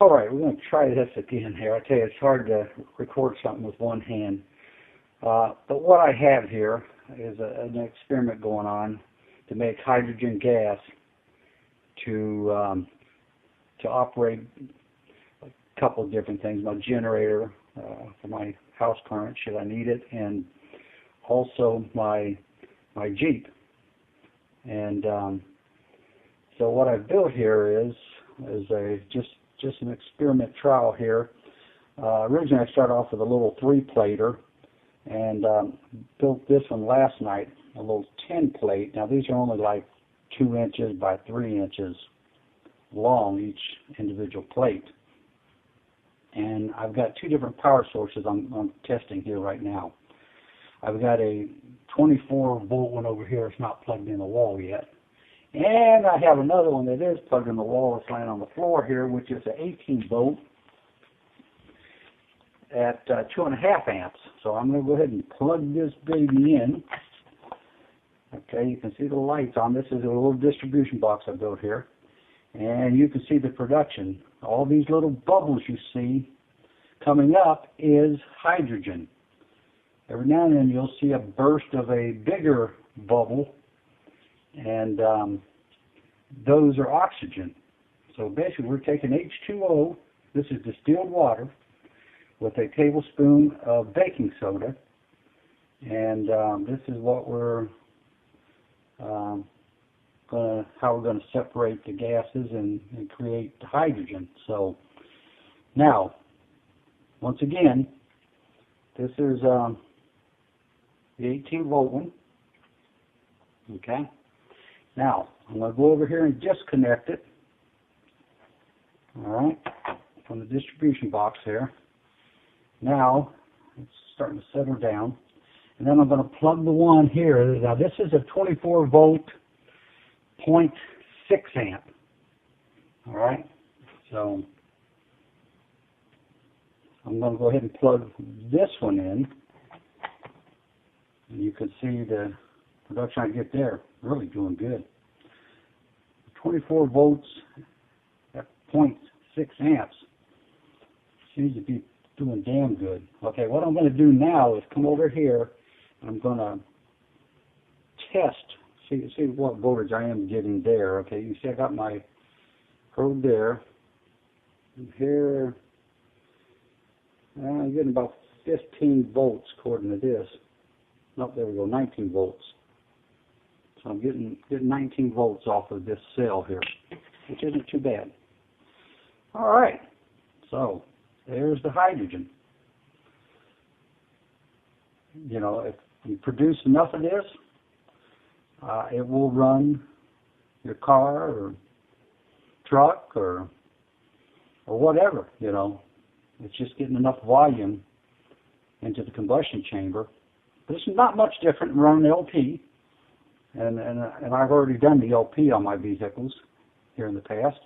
All right, we're going to try this again here. I tell you, it's hard to record something with one hand. But what I have here is an experiment going on to make hydrogen gas to operate a couple of different things. My generator for my house current, should I need it, and also my Jeep. And so what I've built here is just an experiment trial here. Originally I started off with a little 3-plater and built this one last night, a little 10-plate. Now these are only like 2 inches by 3 inches long, each individual plate. And I've got 2 different power sources I'm testing here right now. I've got a 24-volt one over here. It's not plugged in the wall yet. And I have another one that is plugged in the wall. It's laying on the floor here, which is an 18-volt at 2.5 amps. So I'm going to go ahead and plug this baby in. Okay, you can see the lights on. This is a little distribution box I built here. And you can see the production. All these little bubbles you see coming up is hydrogen. Every now and then you'll see a burst of a bigger bubble, and those are oxygen. So basically we're taking H2O, this is distilled water, with a tablespoon of baking soda, and this is what we're how we're going to separate the gases and create the hydrogen. So now, once again, this is the 18-volt one. Okay. Now I'm going to go over here and disconnect it. All right, from the distribution box here. Now it's starting to settle down, and then I'm going to plug the one here. Now this is a 24-volt, 0.6 amp. All right, so I'm going to go ahead and plug this one in, and you can see the production I get there. Really doing good. 24 volts at 0.6 amps seems to be doing damn good. Okay, what I'm going to do now is come over here and I'm going to test, see what voltage I am getting there. Okay, you see I got my probe there. And here, I'm getting about 15 volts according to this. Nope, there we go, 19 volts. So I'm getting 19 volts off of this cell here, which isn't too bad. All right, so there's the hydrogen. You know, if you produce enough of this, it will run your car or truck or whatever, you know. It's just getting enough volume into the combustion chamber. This is not much different than running LP. And I've already done the LP on my vehicles here in the past.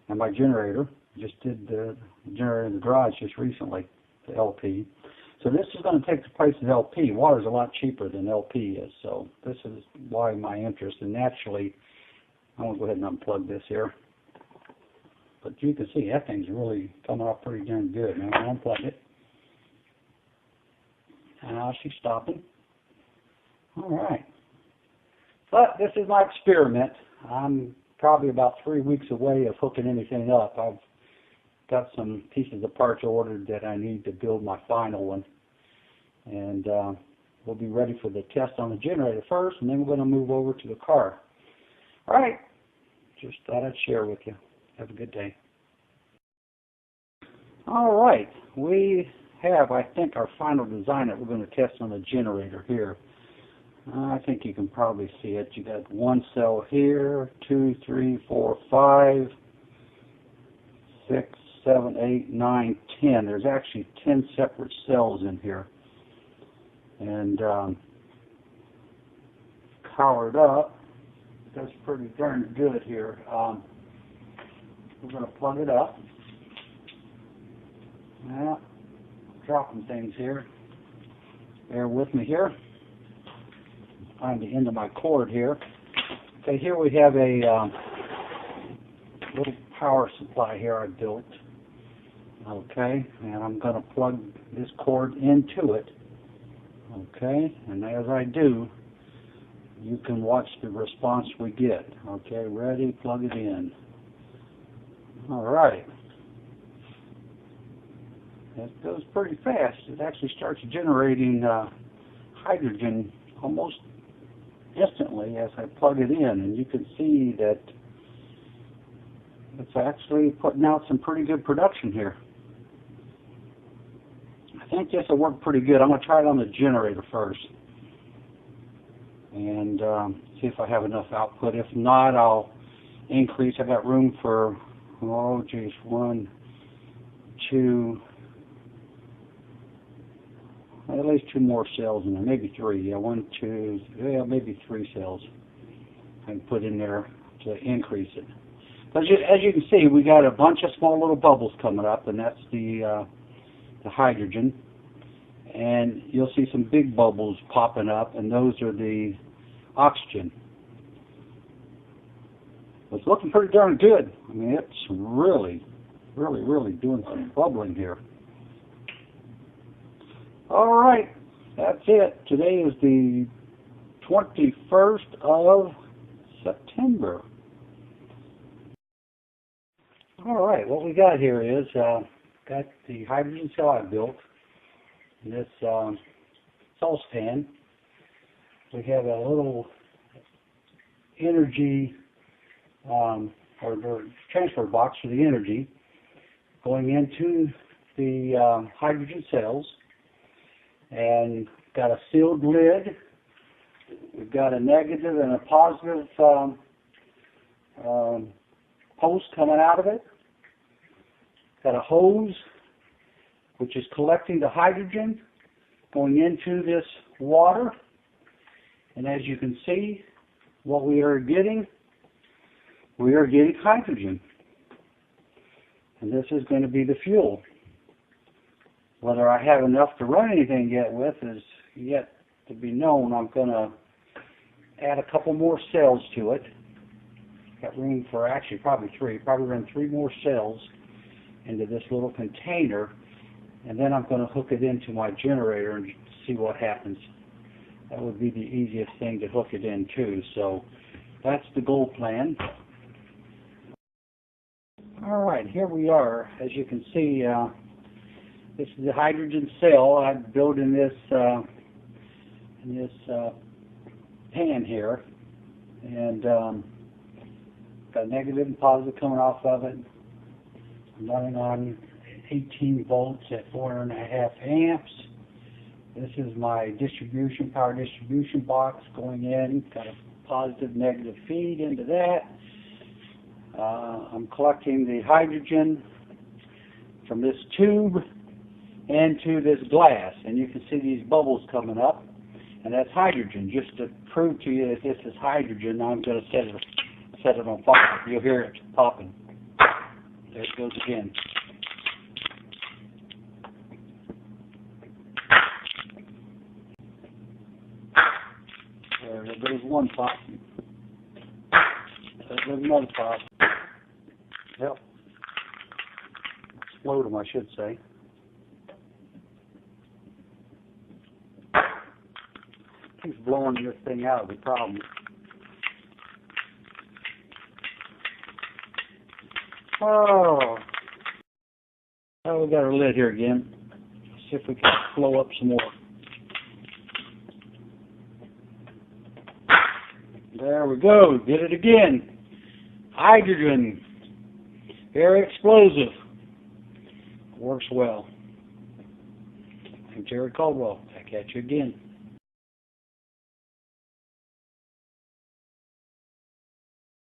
And my generator, just did the generator in the garage just recently, the LP. So this is going to take the place of LP. Water is a lot cheaper than LP is, so this is why my interest. And naturally, I'm going to go ahead and unplug this here. But you can see that thing's really coming off pretty darn good. Now I'm going to unplug it. And now she's stopping. All right. But this is my experiment. I'm probably about 3 weeks away of hooking anything up. I've got some pieces of parts ordered that I need to build my final one. And we'll be ready for the test on the generator first, and then we're going to move over to the car. All right. Just thought I'd share with you. Have a good day. All right. We have, I think, our final design that we're going to test on the generator here. I think you can probably see it. You got 1 cell here, 2, 3, 4, 5, 6, 7, 8, 9, 10. There's actually 10 separate cells in here. And powered up, that's pretty darn good here. We're going to plug it up. Well, dropping things here. Bear with me here. Find the end of my cord here. Okay, here we have a little power supply here I built. Okay, and I'm going to plug this cord into it. Okay, and as I do, you can watch the response we get. Okay, ready, plug it in. Alright. It goes pretty fast. It actually starts generating hydrogen almost instantly as I plug it in, and you can see that it's actually putting out some pretty good production here. I think this will work pretty good. I'm going to try it on the generator first and see if I have enough output. If not, I'll increase. I got room for, oh geez, 1, 2, at least 2 more cells in there, maybe 3. Yeah, 1, 2, yeah, maybe 3 cells I can put in there to increase it. But as you can see, we got a bunch of small little bubbles coming up, and that's the hydrogen. And you'll see some big bubbles popping up, and those are the oxygen. It's looking pretty darn good. I mean, it's really doing some bubbling here. All right, that's it. Today is the 21st of September. All right, what we got here is got the hydrogen cell I built in this saucepan. We have a little energy or transfer box for the energy going into the hydrogen cells, and got a sealed lid. We've got a negative and a positive post coming out of it. Got a hose which is collecting the hydrogen going into this water, and as you can see, what we are getting hydrogen, and this is going to be the fuel. Whether I have enough to run anything yet with is yet to be known. I'm going to add a couple more cells to it. Got room for actually probably 3. Probably run 3 more cells into this little container, and then I'm going to hook it into my generator and see what happens. That would be the easiest thing to hook it into. So that's the goal plan. All right, here we are. As you can see, this is the hydrogen cell I built in this pan here, and got negative and positive coming off of it. I'm running on 18 volts at 4.5 amps. This is my power distribution box going in. Got a positive, negative feed into that. I'm collecting the hydrogen from this tube into this glass, and you can see these bubbles coming up, and that's hydrogen. Just to prove to you that this is hydrogen, I'm going to set it on fire. You'll hear it popping. There it goes again. There goes one pop. There goes another pop. Yep. Explode them, I should say. Keeps blowing this thing out of the problem. Oh, we got our lid here again. Let's see if we can flow up some more. There we go. Did it again. Hydrogen. Very explosive. Works well. I'm Jerry Caldwell. Back at you again.